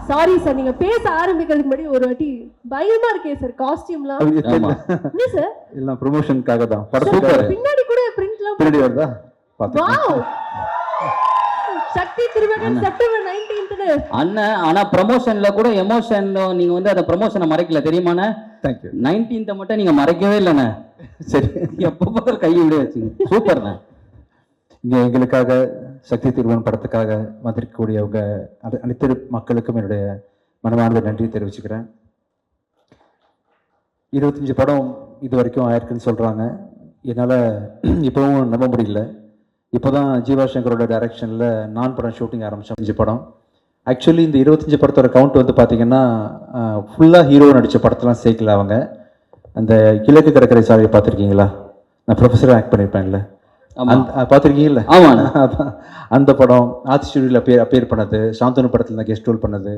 Sorry sir, நீங்க பேச ஆரம்பிக்கிறதுக்கு முன்னாடி ஒரு வாட்டி பயமா இருக்கே சார். காஸ்டியூம்லாம் என்ன சார்? எல்லாம் ப்ரமோஷனுக்காக தான். பின்னாடி கூட பிரிண்ட்லாம் பின்னாடி வருதா? வாவ், சக்தி திருமகன் செப்டம்பர் 19th அண்ணன். ஆனா ப்ரமோஷன்ல கூட எமோஷன் நீங்க வந்து அந்த ப்ரமோஷனை மறைக்கல தெரியுமாண்ணே? தேங்க்யூ. 19th மட்டும் நீங்க மறைக்கவே இல்லைண்ணே. சரி, எப்போ பார்த்தாலும் கையை விட வச்சுங்க. சூப்பர்ண்ணே. இங்கே எங்களுக்காக சக்தி திருமகன் படத்துக்காக வந்திருக்கக்கூடியவங்க அனைத்து மக்களுக்கும் என்னுடைய மனமார்ந்த நன்றி தெரிவிச்சுக்கிறேன். 25 படம் இது வரைக்கும் ஆயிருக்குன்னு சொல்கிறாங்க. என்னால் இப்போவும் நம்ப முடியல. இப்போ தான் ஜீவா சங்கரோட டைரக்ஷனில் நான் படம் ஷூட்டிங் ஆரம்பித்தோம். 5 படம். ஆக்சுவலி இந்த 25 படத்தோட கவுண்ட் வந்து பார்த்தீங்கன்னா ஃபுல்லாக ஹீரோ நடித்த படத்தெல்லாம் சேர்க்கல. அவங்க அந்த கிழக்கு கடற்கரை சாலையை பார்த்துருக்கீங்களா? நான் ப்ரொஃபஸராக ஆக்ட் பண்ணியிருப்பேன்ல, பார்த்துருக்கீங்கல்ல? ஆமாம். அந்த படம் ஆர்ட் ஸ்டுடியோவில் அப்பேர் பண்ணது, சாந்தனு படத்தில் தான் கெஸ்ட் ரோல் பண்ணது,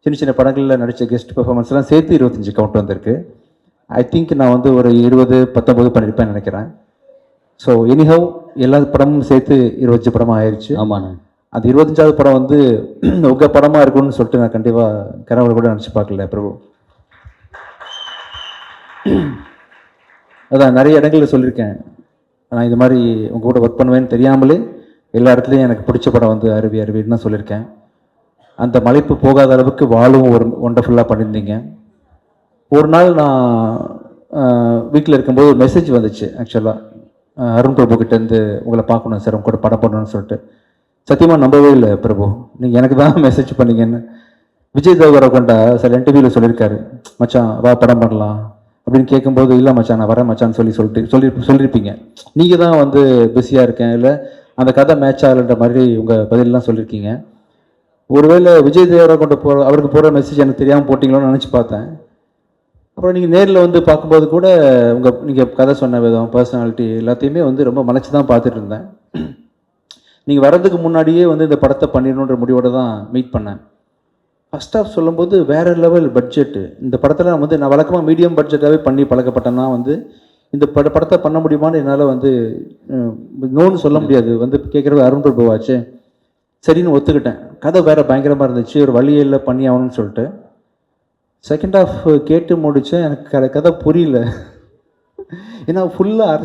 சின்ன சின்ன படங்களில் நடித்த கெஸ்ட் பெர்ஃபார்மன்ஸ்லாம் சேர்த்து 25 கவுண்ட் வந்திருக்கு. ஐ திங்க் நான் வந்து ஒரு 20-19 பண்ணியிருப்பேன்னு நினைக்கிறேன். ஸோ எனிஹவ் எல்லா படமும் சேர்த்து 25 படமாக ஆயிடுச்சு. ஆமாண்ணே. அது 25வது படம் வந்து உங்கள் படமாக இருக்கும்னு சொல்லிட்டு நான் கண்டிப்பாக கனவுல கூட நினச்சி பார்க்கல பிரபு. அதான் நிறைய இடங்களில் சொல்லியிருக்கேன், நான் இது மாதிரி உங்கள் கூட ஒர்க் பண்ணுவேன்னு தெரியாமலே எல்லா இடத்துலையும் எனக்கு பிடிச்ச படம் வந்து அருவின்னு தான் சொல்லியிருக்கேன். அந்த மலைப்பு போகாத அளவுக்கு வாழும் ஒரு ஒண்டர்ஃபுல்லாக பண்ணியிருந்தீங்க. ஒரு நாள் நான் வீட்டில் இருக்கும்போது ஒரு மெசேஜ் வந்துச்சு. ஆக்சுவலாக அருண் பிரபு கிட்டேருந்து உங்களை பார்க்கணும் சார், உங்க கூட படம் பண்ணணும்னு சொல்லிட்டு. சத்தியமாக நம்பவே இல்லை பிரபு, நீங்கள் எனக்கு தான் மெசேஜ் பண்ணீங்கன்னு. விஜய் தேவரகொண்டா சில இன்டர்வியூவில் சொல்லியிருக்காரு, மச்சான் வா படம் பண்ணலாம் அப்படின்னு கேட்கும்போது, இல்லை மச்சான் நான் வரேன் மச்சான்னு சொல்லியிருப்பீங்க. நீங்கள் தான் வந்து பிஸியாக இருக்கேன், இல்லை அந்த கதை மேட்ச் ஆகலைன்ற மாதிரி உங்கள் பதிலெலாம் சொல்லியிருக்கீங்க. ஒருவேளை விஜய் தேவரகொண்ட அவருக்கு போகிற மெசேஜ் எனக்கு தெரியாமல் போட்டிங்களோன்னு நினச்சி பார்த்தேன். அப்புறம் நீங்கள் நேரில் வந்து பார்க்கும்போது கூட நீங்கள் கதை சொன்ன விதம், பர்சனாலிட்டி எல்லாத்தையுமே வந்து ரொம்ப மலைச்சு தான் பார்த்துட்டு இருந்தேன். நீங்கள் வர்றதுக்கு முன்னாடியே வந்து இந்த படத்தை பண்ணிடணுன்ற முடிவோடு தான் மீட் பண்ணேன். ஃபஸ்ட் ஆஃப் சொல்லும்போது வேறு லெவல் பட்ஜெட்டு. இந்த படத்தில் நான் வழக்கமாக மீடியம் பட்ஜெட்டாகவே பண்ணி பழக்கப்பட்டேன்னா வந்து இந்த படத்தை பண்ண முடியுமான்னு என்னால் வந்து நோன்னு சொல்ல முடியாது. வந்து கேட்குறது அருண் பிரபுவாச்சு, சரின்னு ஒத்துக்கிட்டேன். கதை வேறு பயங்கரமாக இருந்துச்சு, ஒரு வழியில் பண்ணி ஆகணும்னு சொல்லிட்டு செகண்ட் ஆஃப் கேட்டு முடித்தேன். எனக்கு கதை புரியல. ஏன்னா ஃபுல்லாக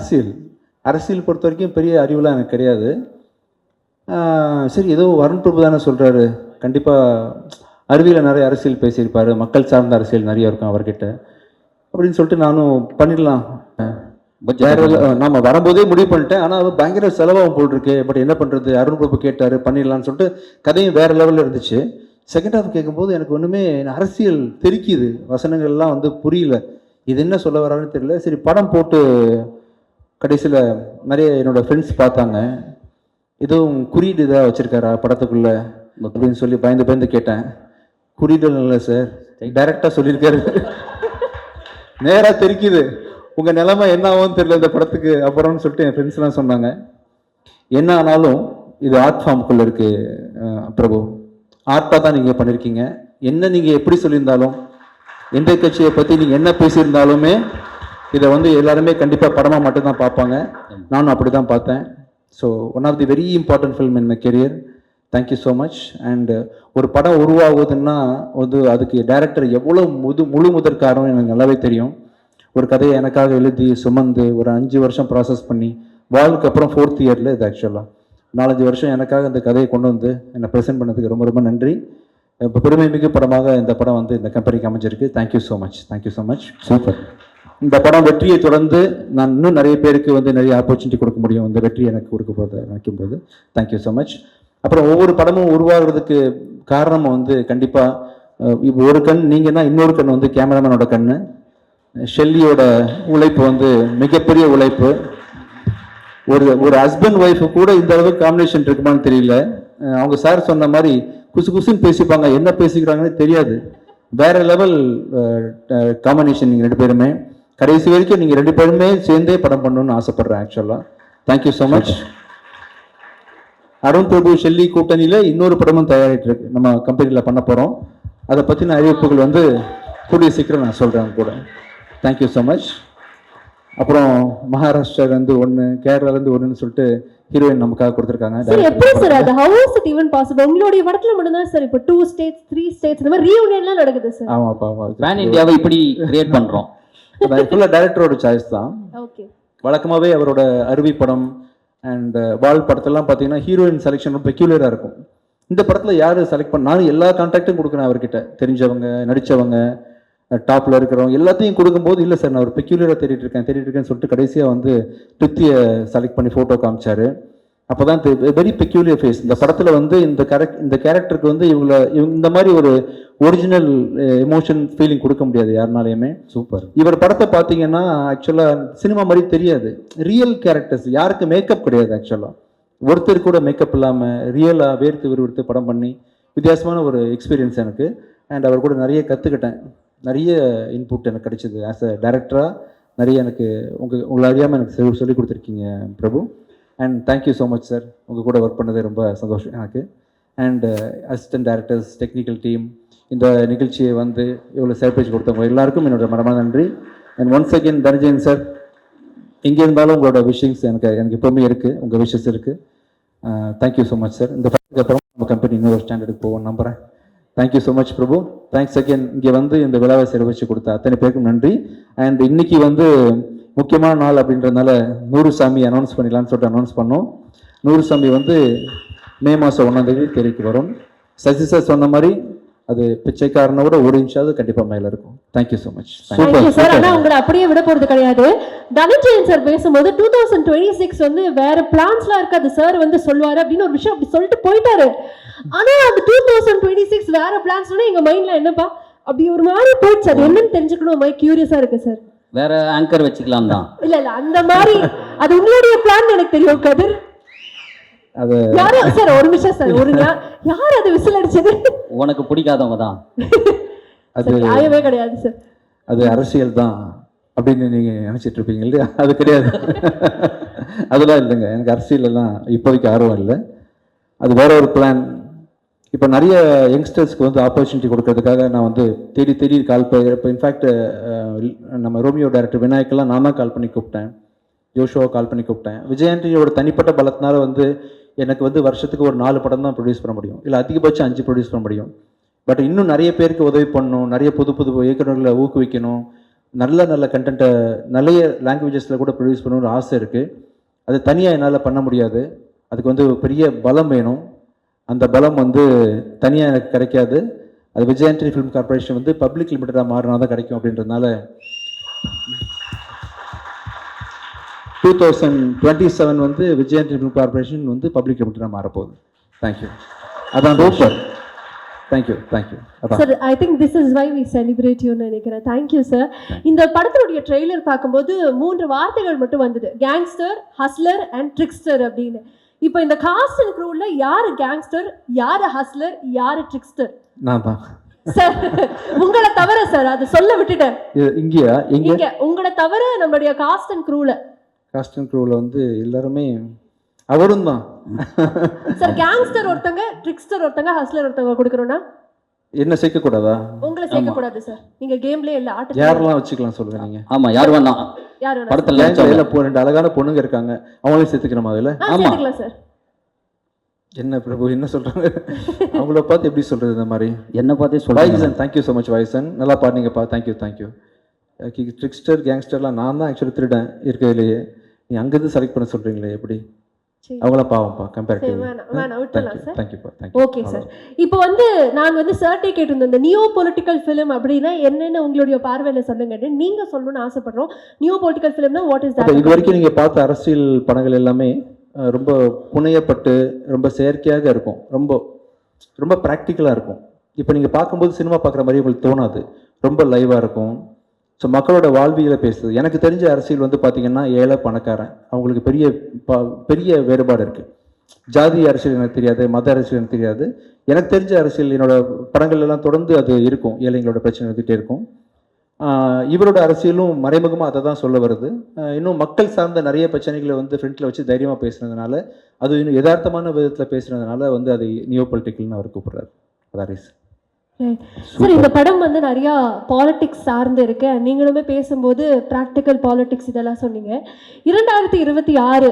அரசியல் பொறுத்த வரைக்கும் பெரிய அறிவுலாம் எனக்கு கிடையாது. சரி ஏதோ அருண் பிரபு தானே சொல்கிறாரு, கண்டிப்பாக அருவியில் நிறைய அரசியல் பேசியிருப்பார், மக்கள் சார்ந்த அரசியல் நிறைய இருக்கும் அவர்கிட்ட அப்படின்னு சொல்லிட்டு நானும் பண்ணிடலாம். நம்ம வரும்போதே முடிவு பண்ணிட்டேன். ஆனால் அது பயங்கர செலவாகும் போல் இருக்கு. பட் என்ன பண்ணுறது, அருண் பிரபு கேட்டார் பண்ணிடலான்னு சொல்லிட்டு கதையும் வேறு லெவலில் இருந்துச்சு. செகண்ட் ஹாஃப் கேட்கும்போது எனக்கு ஒன்றுமே அரசியல் தெரிக்குது, வசனங்கள்லாம் வந்து புரியல, இது என்ன சொல்ல வரான்னு தெரியல. சரி படம் போட்டு கடைசியில் நிறைய என்னோடய ஃப்ரெண்ட்ஸ் பார்த்தாங்க, எதுவும் குறியீடு இதாக வச்சுருக்காரா படத்துக்குள்ளே அப்படின்னு சொல்லி பயந்து கேட்டேன். குறியீடு இல்லை சார், டைரெக்டாக சொல்லியிருக்காரு. நேராக தெரிக்குது, உங்கள் நிலைமை என்ன ஆகும்னு தெரியல இந்த படத்துக்கு அப்புறம்னு சொல்லிட்டு என் ஃப்ரெண்ட்ஸ்லாம் சொன்னாங்க. என்ன ஆனாலும் இது ஆர்ட் ஃபார்முக்குள்ளே இருக்குது பிரபு, ஆர்ட்டாக தான் நீங்கள் பண்ணியிருக்கீங்க. என்ன நீங்கள் எப்படி சொல்லியிருந்தாலும், எந்த கட்சியை பற்றி நீங்கள் என்ன பேசியிருந்தாலுமே இதை வந்து எல்லாருமே கண்டிப்பாக படமாக மட்டும்தான் பார்ப்பாங்க. நானும் அப்படி தான் பார்த்தேன். So one of the very important film in my career. Thank you so much. And ஒரு படம் உருவாகுதுன்னா வந்து அதுக்கு டைரக்டர் எவ்வளோ முழு முதற் காரணம் எனக்கு நல்லாவே தெரியும். ஒரு கதையை எனக்காக எழுதி சுமந்து ஒரு 5 வருஷம் ப்ராசஸ் பண்ணி வாழ்க்கு அப்புறம் 4th இயரில் இது ஆக்சுவலாக 4-5 வருஷம் எனக்காக அந்த கதையை கொண்டு வந்து என்னை ப்ரெசென்ட் பண்ணதுக்கு ரொம்ப ரொம்ப நன்றி. இப்போ பெருமைமிகு படமாக இந்த படம் வந்து இந்த கம்பெனிக்கு அமைஞ்சிருக்கு. Thank you so much, thank you so much. Super. இந்த படம் வெற்றியை தொடர்ந்து நான் இன்னும் நிறைய பேருக்கு வந்து நிறைய ஆப்பர்ச்சுனிட்டி கொடுக்க முடியும். இந்த வெற்றி எனக்கு கொடுக்க போது நினைக்கும்போது தேங்க்யூ ஸோ மச். அப்புறம் ஒவ்வொரு படமும் உருவாகிறதுக்கு காரணம் வந்து கண்டிப்பாக இப்போ ஒரு கண் நீங்கன்னா இன்னொரு கண் வந்து கேமராமேனோட கண். ஷெல்லியோட உழைப்பு வந்து மிகப்பெரிய உழைப்பு. ஒரு ஹஸ்பண்ட் ஒய்ஃபு கூட இந்த அளவுக்கு காம்பினேஷன் இருக்குமான்னு தெரியல. அவங்க சார் சொன்ன மாதிரி குசுன்னு பேசிப்பாங்க, என்ன பேசிக்கிறாங்கன்னு தெரியாது. வேற லெவல் காம்பினேஷன் நீங்கள் 2 பேருமே. கடைசி வரைக்கும் நீங்கள் 2 பேருமே சேர்ந்தே படம் பண்ணணும்னு ஆசைப்படுறேன் ஆக்சுவலாக. Thank you so much. Arun Prabhu Shelly கூட்டணியில் இன்னொரு படமும் தயாரிட்டு இருக்கு, நம்ம கம்பெனியில் பண்ண போகிறோம். அதை பற்றின அறிவிப்புகள் வந்து கூடிய சீக்கிரம் நான் சொல்கிறேன் கூட. Thank you so much. அப்புறம் மகாராஷ்டிராலேருந்து ஒன்று, கேரளாலேருந்து ஒன்றுன்னு சொல்லிட்டு ஹீரோயின் நமக்காக கொடுத்துருக்காங்க. சார் எப்படி சார் அது how is it even possible? உங்களுடைய படத்துல மட்டும் தான் சார் இப்போ 2 states 3 states இந்த மாதிரி ரீயூனியன்லாம் நடக்குது சார். ஆமாப்பா ஆமா. பேன் இந்தியாவை இப்படி கிரியேட் பண்றோம். ஃபுல்லாக டைரக்டரோட சாய்ஸ் தான். ஓகே. வழக்கமாகவே அவரோட அருவி படம் அண்ட் வால் படத்தெல்லாம் பார்த்தீங்கன்னா ஹீரோயின் செலெக்ஷன் ரொம்ப பெக்யூலராக இருக்கும். இந்த படத்தில் யார் செலக்ட் பண்ண, நானும் எல்லா கான்டாக்டும் கொடுக்குறேன் அவர்கிட்ட, தெரிஞ்சவங்க நடித்தவங்க டாப்பில் இருக்கிறவங்க எல்லாத்தையும் கொடுக்கும்போது இல்லை சார் நான் ஒரு பெக்யூலராக தேடிட்டு இருக்கேன்னு சொல்லிட்டு கடைசியாக வந்து ப்ரித்தியை செலக்ட் பண்ணி ஃபோட்டோ காமிச்சார். அப்போ தான் வெரி பெக்யூலியர் ஃபேஸ். இந்த படத்தில் வந்து இந்த கேரக்டருக்கு வந்து இவங்க இந்த மாதிரி ஒரு ஒரிஜினல் எமோஷன் ஃபீலிங் கொடுக்க முடியாது யாருனாலையுமே. சூப்பர். இவர் படத்தை பார்த்தீங்கன்னா ஆக்சுவலாக சினிமா மாதிரி தெரியாது. ரியல் கேரக்டர்ஸ், யாருக்கு மேக்கப் கிடையாது. ஆக்சுவலாக ஒருத்தர் கூட மேக்கப் இல்லாமல் ரியலாக வேர்த்து விறுவிறுத்து படம் பண்ணி வித்தியாசமான ஒரு எக்ஸ்பீரியன்ஸ் எனக்கு. அண்ட் அவர் கூட நிறைய கற்றுக்கிட்டேன், நிறைய இன்புட் எனக்கு கிடைச்சிது. ஆஸ் அ டைரக்டராக நிறைய எனக்கு உங்களை அறியாமல் எனக்கு சொல்லிக் கொடுத்துருக்கீங்க Prabhu. And thank you so much sir, உங்கள் கூட ஒர்க் பண்ணது ரொம்ப சந்தோஷம் எனக்கு. And assistant directors, technical team, இந்த நிகழ்ச்சியை வந்து இவ்வளோ சர்ப்ரைஸ் கொடுத்தவங்க எல்லாருக்கும் என்னோட மனமான நன்றி. And once again Dhananjayan sir, எங்கே இருந்தாலும் உங்களோட விஷயங்ஸ் எனக்கு எப்போவுமே இருக்குது, உங்கள் விஷஸ் இருக்குது. Thank you so much sir. இந்த படத்துக்கு அப்புறம் நம்ம கம்பெனி இன்னொரு ஸ்டாண்டர்டுக்கு போவோம் நம்புகிறேன். தேங்க்யூ ஸோ மச் பிரபு. தேங்க்ஸ் அகேன் இங்கே வந்து இந்த விழாவை சிறப்பிச்சு கொடுத்த அத்தனை பேருக்கும் நன்றி. அண்ட் இன்னைக்கு வந்து முக்கியமான நாள் அப்படின்றதுனால நூறுசாமி அனௌன்ஸ் பண்ணிடலான்னு சொல்லிட்டு அனௌன்ஸ் பண்ணோம். நூறுசாமி வந்து மே மாதம் 1ஆம் தேதி திரைக்கு வரும். சசி சார் சொன்ன மாதிரி அது பிச்சைக்காரனோட ஒரு இன்ச்சாவது கண்டிப்பாக மேலே இருக்கும். Thank you so much. Thank you sir. ஆனால் உங்களை அப்படியே விட போகிறது கிடையாது. தனஞ்சயன் சார் பேசும்போது 2026 வந்து வேற பிளான்ஸ்லாம் இருக்காது சார் வந்து சொல்லுவார் அப்படின்னு ஒரு விஷயம் அப்படி சொல்லிட்டு போயிட்டாரு. ஆனால் அந்த 2026 வேற பிளான்ஸ்னா எங்கள் மைண்டில் என்னப்பா அப்படி ஒரு மாதிரி போயிடுச்சு. அது என்னன்னு தெரிஞ்சுக்கணும், மாதிரி கியூரியஸாக இருக்கு சார். வேற ஆங்கர் வச்சுக்கலாம் தான். இல்ல அந்த மாதிரி அது உங்களுடைய பிளான் எனக்கு தெரியும் கதிர். அது யாரோ சார் ஒரு நிமிஷம் சார், ஒரு யார் அது விசில் அடிச்சது? உனக்கு பிடிக்காதவங்க தான். அது நியாயமே கிடையாது சார். அது அரசியல் தான் அப்படின்னு நீங்கள் நினச்சிட்டு இருப்பீங்க இல்லையா? அது கிடையாது. அதெல்லாம் இல்லைங்க, எனக்கு அரசியலெல்லாம் இப்போதைக்கு ஆர்வம் இல்லை. அது வேற ஒரு பிளான். இப்போ நிறைய யங்ஸ்டர்ஸ்க்கு வந்து ஆப்பர்ச்சுனிட்டி கொடுக்கறதுக்காக நான் வந்து தேடி கால் இப்போ இன்ஃபேக்ட் நம்ம ரோமியோ டைரக்டர் விநாயக்கெல்லாம் நான் தான் கால் பண்ணி கூப்பிட்டேன், ஜோஷோவை கால் பண்ணி கூப்பிட்டேன். விஜயாண்டியோட தனிப்பட்ட பலத்தினால வந்து எனக்கு வந்து வருஷத்துக்கு ஒரு 4 படம் தான் ப்ரொடியூஸ் பண்ண முடியும், இல்லை அதிகபட்சம் 5 ப்ரொடியூஸ் பண்ண முடியும். பட் இன்னும் நிறைய பேருக்கு உதவி பண்ணணும், நிறைய புது இயக்குநர்களை ஊக்குவிக்கணும், நல்ல கண்டென்ட்டை நிறைய லாங்குவேஜஸில் கூட ப்ரொடியூஸ் பண்ணணும்னு ஆசை இருக்குது. அது தனியாக என்னால் பண்ண முடியாது. அதுக்கு வந்து பெரிய பலம் வேணும். அந்த பலம் வந்து தனியாக எனக்கு கிடைக்காது. அது விஜயாண்டி ஃபிலிம் கார்பரேஷன் வந்து பப்ளிக் லிமிட்டடாக மாறினா தான் கிடைக்கும். அப்படின்றதுனால 2027 வந்து விஜயாண்டி ஃபிலிம் கார்பரேஷன் வந்து பப்ளிக் லிமிட்டடாக மாறப்போகுது. தேங்க்யூ. அதான் super. Thank you. Sir I think this is why we celebrate யூன்னு நினைக்கிறேன். Thank you sir. இந்த படத்தினுடைய ட்ரெய்லர் பார்க்கும்போது 3 வார்த்தைகள் மட்டும் வந்தது, கேங்ஸ்டர், ஹஸ்லர் அண்ட் ட்ரிக்ஸ்டர் அப்படின்னு. இப்போ இந்த காஸ்ட் அண்ட் க்ரூல யாரு கேங்ஸ்டர், யாரு ஹஸ்லர், யாரு ட்ரிக்ஸ்டர்? நான் தான் சார். உங்களை தவிர சார், அது சொல்ல விட்டுட்டேன். இங்க உங்களை தவிர நம்மளுடைய காஸ்ட் அண்ட் க்ரூல வந்து எல்லாருமே அவரும் தான் சார். கேங்ஸ்டர் ஒருத்தங்க, ட்ரிக்ஸ்டர் ஒருத்தங்க, ஹஸ்லர் ஒருத்தங்க கொடுக்கறோம்னா என்ன சேர்க்க கூடாதா? உங்களை சேர்க்க கூடாது சார். நீங்க கேம்லயே இல்ல, ஆட்ட யாரெல்லாம் வச்சுக்கலாம் சொல்லுங்க நீங்க. ஆமா, யார் வேணா படத்துல 2 அழகான பொண்ணுங்க இருக்காங்க, அவங்களையும் சேர்த்துக்கணுமா அதுல? ஆமா சார். என்ன பிரபு என்ன சொல்றாங்க? அவங்கள பார்த்து எப்படி சொல்றது இந்த மாதிரி? என்ன பார்த்தே சொல்லுங்க. தேங்க்யூ ஸோ மச் வாய்சன், நல்லா பாடுனீங்கப்பா. தேங்க்யூ. ட்ரிக்ஸ்டர் கேங்ஸ்டர்லாம் நான் தான் ஆக்சுவலி திருடன் இருக்கிறதுலையே. நீ அங்கேருந்து செலக்ட் பண்ண சொல்றீங்களே எப்படி? அவங்கள பாவம்ப்பா கம்பேரிட்டிவ்லி. தேங்க்யூப்பா. Okay sir. இப்போ வந்து நான் வந்து சர்ட்டே கேட்டிருந்தேன், இந்த நியோ பொலிட்டிக்கல் ஃபிலிம் அப்படின்னா என்னன்னு உங்களுடைய பார்வையில சொல்லுங்க. நீங்க சொல்லணும்னு ஆசைப்படுறோம். நியோ பொலிட்டிக்கல் ஃபிலிம்னா வாட் இஸ் தட்? இது வரைக்கும் நீங்க பார்த்த அரசியல் படங்கள் எல்லாமே ரொம்ப புனையப்பட்டு ரொம்ப செயற்கையாக இருக்கும், ரொம்ப ப்ராக்டிக்கலாக இருக்கும். இப்போ நீங்கள் பார்க்கும்போது சினிமா பார்க்குற மாதிரி உங்களுக்கு தோணாது, ரொம்ப லைவாக இருக்கும். ஸோ மக்களோட வாழ்வியலை பேசுது. எனக்கு தெரிஞ்ச அரசியல் வந்து பார்த்திங்கன்னா ஏழை பணக்காரன் அவங்களுக்கு பெரிய வேறுபாடு இருக்குது. ஜாதி அரசியல் எனக்கு தெரியாது, மத அரசியல் எனக்கு தெரியாது. எனக்கு தெரிஞ்ச அரசியல் என்னோட படங்கள் எல்லாம் தொடர்ந்து அது இருக்கும், ஏழைங்களோட பிரச்சனை இருந்துகிட்டே இருக்கும். இவரோட அரசியலும் மறைமுகமாக அதை தான் சொல்ல வருது. இன்னும் மக்கள் சார்ந்த நிறைய பிரச்சனைகளை வந்து ஃப்ரண்ட்டில் வச்சு தைரியமாக பேசுனதுனால, அது இன்னும் யதார்த்தமான விதத்தில் பேசுனதுனால வந்து அது நியோ பொலிட்டிக்கல்னு அவர் கூப்பிட்றாரு. அதான் ரீசன். சார் இந்த படம் வந்து நிறைய பாலிடிக்ஸ் சார்ந்து இருக்கு. நீங்களுமே பேசும்போது ப்ராக்டிக்கல் பாலிடிக்ஸ் இதெல்லாம் சொன்னீங்க. 2026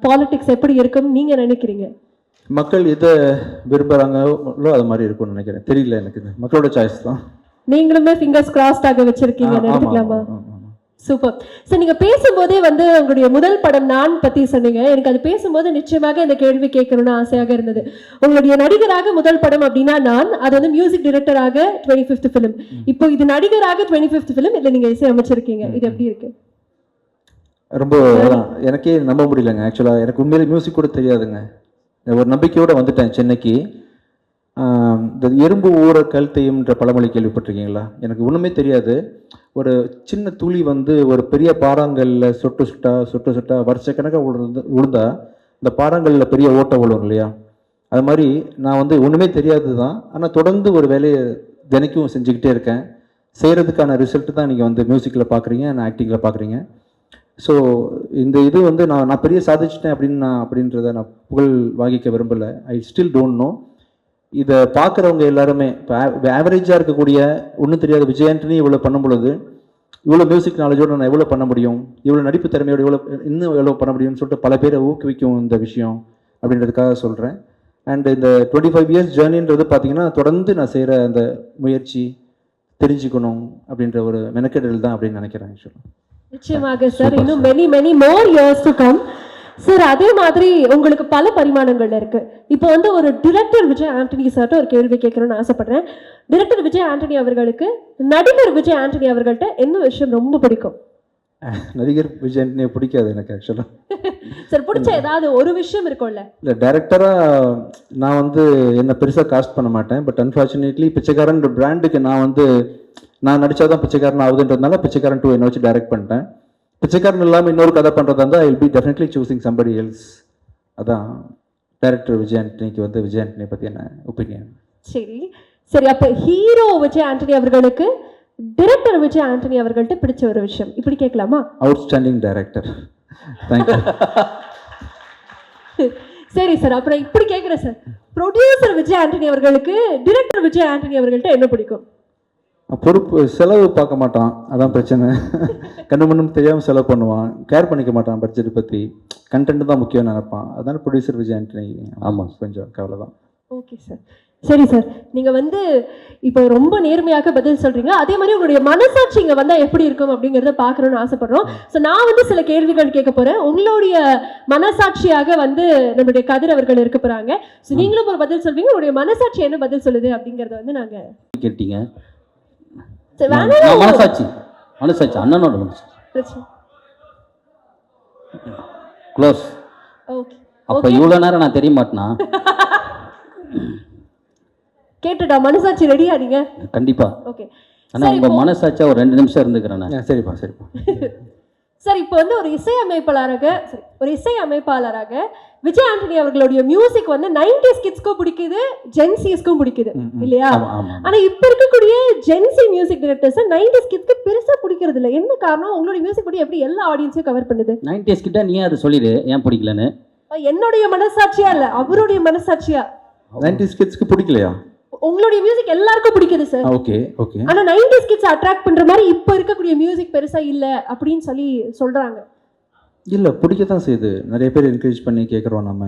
பாலிடிக்ஸ் எப்படி இருக்குன்னு நீங்க நினைக்கிறீங்க? மக்கள் எதை விரும்புகிறாங்களோ அது மாதிரி இருக்கும்னு நினைக்கிறேன். தெரியல எனக்கு, இது மக்களோட சாய்ஸ் தான். நீங்களுமே ஃபிங்கர்ஸ் கிராஸ்டாக வச்சிருக்கீங்க எடுத்துக்கலாமா? Super sir. நீங்க பேசும்போதே வந்து உங்களுடைய முதல் படம் நான் பத்தி சொன்னீங்க. எனக்கு அது பேசும்போது நிச்சயமாக இந்த கேள்வி கேட்கணும்னு ஆசையாக இருந்தது. உங்களுடைய நடிகராக முதல் படம் அப்படின்னா நான், அது வந்து மியூசிக் டைரக்டராக 25th ஃபிலிம். இப்போ இது நடிகராக 25th ஃபிலிம், இல்லை நீங்க இசை அமைச்சிருக்கீங்க. இது எப்படி இருக்கு? ரொம்ப எனக்கே நம்ப முடியலங்க. ஆக்சுவலாக எனக்கு உண்மையிலே மியூசிக் கூட தெரியாதுங்க. ஒரு நம்பிக்கையோடு வந்துட்டேன் சென்னைக்கு. இந்த எறும்பு ஊற கழுத்தையும்ன்ற பழமொழி கேள்விப்பட்டிருக்கீங்களா? எனக்கு ஒன்றுமே தெரியாது. ஒரு சின்ன துளி வந்து ஒரு பெரிய பாறாங்கல்ல சொட்டு சுட்டா வருஷக்கணக்காக விழுந்தா இந்த பாறாங்கல்ல பெரிய ஓட்டை விழும் இல்லையா? அது மாதிரி நான் வந்து ஒன்றுமே தெரியாது தான். ஆனால் தொடர்ந்து ஒரு வேலையை தினைக்கும் செஞ்சுக்கிட்டே இருக்கேன். செய்கிறதுக்கான ரிசல்ட் தான் நீங்கள் வந்து மியூசிக்கில் பார்க்குறீங்க, நான் ஆக்டிங்கில் பார்க்குறீங்க. ஸோ இந்த இது வந்து நான் பெரிய சாதிச்சிட்டேன் அப்படின்றத நான் புகழ் வாங்கிக்க விரும்பலை. I still don't know. இதை பார்க்குறவங்க எல்லாருமே இப்போ ஆவரேஜாக இருக்கக்கூடிய ஒன்றும் தெரியாத விஜய் ஆண்டனி இவ்வளோ பண்ணும் பொழுது, இவ்வளோ மியூசிக் நாலேஜோடு நான் எவ்வளோ பண்ண முடியும், இவ்வளோ நடிப்பு திறமையோடு இன்னும் எவ்வளோ பண்ண முடியும்னு சொல்லிட்டு பல பேரை ஊக்குவிக்கும் இந்த விஷயம் அப்படின்றதுக்காக சொல்கிறேன். அண்ட் இந்த 25 இயர்ஸ் ஜேர்னின்றது பார்த்தீங்கன்னா தொடர்ந்து நான் செய்கிற அந்த முயற்சி, தெரிஞ்சுக்கணும் அப்படின்ற ஒரு மெனக்கெடல் தான் அப்படின்னு நினைக்கிறேன். ஆக்சுவலாக நிச்சயமாக சார், இன்னும் many more years to come. Sir அதே மாதிரி உங்களுக்கு பல பரிமாணங்கள் இருக்கு. இப்போ வந்து ஒரு டிரெக்டர் விஜய் ஆண்டனி சார்ட்ட ஒரு கேள்வி கேட்கணும்னு ஆசைப்படுறேன். டிரெக்டர் விஜய் ஆண்டனி அவர்களுக்கு நடிகர் விஜய் ஆண்டனி அவர்கள்ட்ட என்ன விஷயம் ரொம்ப பிடிக்கும்? நடிகர் விஜய் ஆண்டனியை பிடிக்காது எனக்கு ஆக்சுவலாக. சார் பிடிச்ச ஏதாவது ஒரு விஷயம் இருக்கும்ல? இல்லை, டைரக்டராக நான் வந்து என்ன பெருசாக காஸ்ட் பண்ண மாட்டேன். பட் அன்ஃபார்ச்சுனேட்லி பிச்சைக்காரன் பிராண்டுக்கு நான் நடித்தாதான் பிச்சைக்காரன் ஆகுதுன்றதுனால பிச்சைக்காரன் 2 என்ன வச்சு டைரக்ட் பண்ணிட்டேன். பிச்சைக்காரன் இல்லாமல் இன்னொரு கதை பண்ணுறதா இருந்தால் I will be definitely choosing somebody else. அதான் டைரக்டர் விஜய் ஆண்டனிக்கு வந்து விஜய் ஆண்டனி பற்றி என்ன ஒப்பீனியன். சரி அப்போ ஹீரோ விஜய் ஆண்டனி அவர்களுக்கு டைரக்டர் விஜய் ஆண்டனி அவர்கள்ட்ட பிடிச்ச ஒரு விஷயம் இப்படி கேட்கலாமா? Outstanding director. தேங்க்யூ. சரி சார், அப்புறம் இப்படி கேட்குறேன் சார், ப்ரொடியூசர் விஜய் ஆண்டனி அவர்களுக்கு டைரக்டர் விஜய் ஆண்டனி அவர்கள்ட்ட என்ன பிடிக்கும்? பொறுப்பு செலவு பார்க்க மாட்டான், அதான் பிரச்சனை. கண்ணு மண்ணும் தெரியாமல் செலவு பண்ணுவான், கேர் பண்ணிக்க மாட்டான் பட்ஜெட் பற்றி. கண்டென்ட் தான் முக்கியம் நினைப்பான். அதனால ப்ரொடியூசர் விஜய் ஆண்டனி. ஆமாம், கொஞ்சம் கவலை தான். Okay sir. சரி சார், நீங்கள் வந்து இப்போ ரொம்ப நேர்மையாக பதில் சொல்கிறீங்க. அதே மாதிரி உங்களுடைய மனசாட்சி இங்கே வந்தால் எப்படி இருக்கும் அப்படிங்கிறத பார்க்கணுன்னு ஆசைப்படுறோம். ஸோ நான் வந்து சில கேள்விகள் கேட்க போகிறேன். உங்களுடைய மனசாட்சியாக வந்து நம்மளுடைய கதிர் அவர்கள் இருக்க போகிறாங்க. ஸோ நீங்களும் ஒரு பதில் சொல்வீங்க. உங்களுடைய மனசாட்சி என்ன பதில் சொல்லுது அப்படிங்கிறத வந்து நாங்கள் கேட்டீங்க. மனசாட்சி அண்ணனோட மனசாட்சி க்ளோஸ். அப்ப இவ்வளவு நேரம் நான் தெரிய மாட்டேனா? கேட்டுடா, மனசாட்சி ரெடியா நீங்க? கண்டிப்பா. ஓகே. ஆனா உங்க மனசாட்சியா ஒரு 2 நிமிஷம் இருந்துக்கிறேன். சரிப்பா. சார் இப்போ வந்து ஒரு இசையமைப்பாளராக விஜய் ஆண்டனி அவர்களுடைய மியூசிக் வந்து 90s கிட்ஸ்க்கும் பிடிக்குது, ஜென்சிஸ்க்கும் பிடிக்குது இல்லையா? ஆனா இப்ப இருக்கக்கூடிய ஜென்சி மியூசிக் டைரக்டர்ஸ் 90s கிட்ஸ்க்கு பெருசா பிடிக்கிறது இல்லை. என்ன காரணம்? உங்களுடைய மியூசிக் படி எப்படி எல்லா ஆடியன்ஸையும் கவர் பண்ணுது? 90s கிட்ட நீ அதை சொல்லிடு, ஏன் பிடிக்கலன்னு. என்னுடைய மனசாட்சியா இல்ல, அவருடைய மனசாட்சியா? 90s கிட்ஸ்க்கு பிடிக்கலையா? உங்களுடைய மியூசிக் எல்லாருக்கும் பிடிக்குது சார். ஓகே. ஆனா 90s கிட்ஸ் அட்ராக்ட் பண்ற மாதிரி இப்ப இருக்கக்கூடிய மியூசிக் பெருசா இல்ல அப்படின்னு சொல்றாங்க. இல்ல, பிடிக்கத்தான் செய்யுது. நிறைய பேர் என்கரேஜ் பண்ணி கேட்குறோம். நம்ம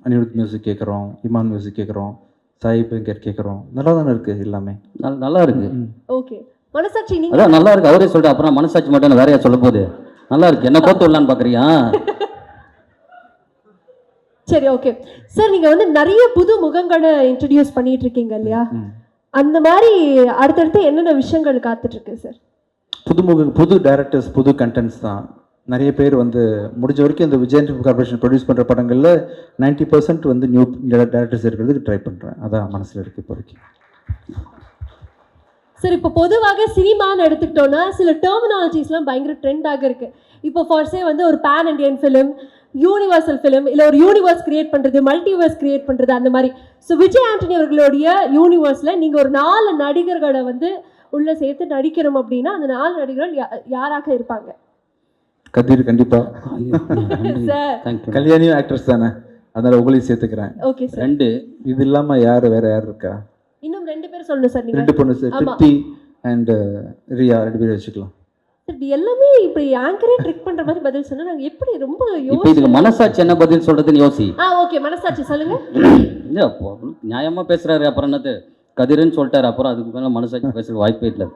அனிருத் மியூசிக் கேட்குறோம், இமான் மியூசிக் கேட்குறோம், சாய் பங்கர் கேட்குறோம். நல்லா தானே இருக்கு, எல்லாமே நல்லா இருக்கு. ஓகே. மனசாட்சி நீங்க அதான் நல்லா இருக்கு, அவரே சொல்லிட்டு அப்புறம் மனசாட்சி மட்டும் வேறையா சொல்ல போகுது. நல்லா இருக்கு, என்ன பார்த்து விடலான்னு பாக்குறியா? சரி, ஓகே சார். நீங்க வந்து நிறைய புது முகங்களை இன்ட்ரடியூஸ் பண்ணிட்டு இருக்கீங்க இல்லையா? அந்த மாதிரி அடுத்தடுத்து என்னென்ன விஷயங்கள் காத்துட்டு இருக்கு சார்? புது டைரக்டர்ஸ், புது கண்டென்ட்ஸ் தான். நிறைய பேர் வந்து முடிஞ்ச வரைக்கும் இந்த விஜய் கார்பரேஷன் ப்ரொடியூஸ் பண்ணுற படங்களில் 90% வந்து நியூ டைரக்டர்ஸ் இருக்கிறதுக்கு ட்ரை பண்ணுறேன். அதான் மனசில் இருக்குது இப்போதைக்கு. சார் இப்போ பொதுவாக சினிமான்னு எடுத்துக்கிட்டோன்னா சில டெர்மினாலஜிஸ்லாம் பயங்கர ட்ரெண்டாக இருக்குது. இப்போ ஃபார்ஸே வந்து ஒரு pan Indian film, universal film, இல்லை ஒரு யூனிவர்ஸ் கிரியேட் பண்ணுறது, மல்டிவர்ஸ் கிரியேட் பண்ணுறது, அந்த மாதிரி. ஸோ விஜய் ஆண்டனி அவர்களுடைய யூனிவர்ஸில் நீங்கள் ஒரு 4 நடிகர்களை வந்து உள்ளே சேர்த்து நடிக்கணும் அப்படின்னா அந்த 4 நடிகர்கள் யாராக இருப்பாங்க? கதிர் கண்டிப்பாக. கல்யாணியும் ஆக்ட்ரஸ் தானே, அதனால் உங்களையும் சேர்த்துக்கிறேன். Okay sir. 2 இது இல்லாமல் வேற யார் இருக்கா? இன்னும் 2 பேர் சொல்லணும் சார் நீங்க. 2 பொண்ணு சார், ஆமா. திருப்தி அண்ட் ரியா 2 பேர் வச்சுக்கலாம். இது எல்லாமே இப்படி ஆங்கரே ட்ரிக் பண்ற மாதிரி பதில் சொன்னா நாங்க எப்படி ரொம்ப இப்போ இதுக்கு மனசாட்சி என்ன பதில் சொல்றதுன்னு யோசி. ஓகே, மனசாட்சி சொல்லுங்க. நியாயமா பேசுறாரு, அப்புறம் என்னது கதிர்னு சொல்லிட்டாரு, அப்புறம் அதுக்கு மேல மனசாட்சி பேசுற வாய்ப்பே இல்லை.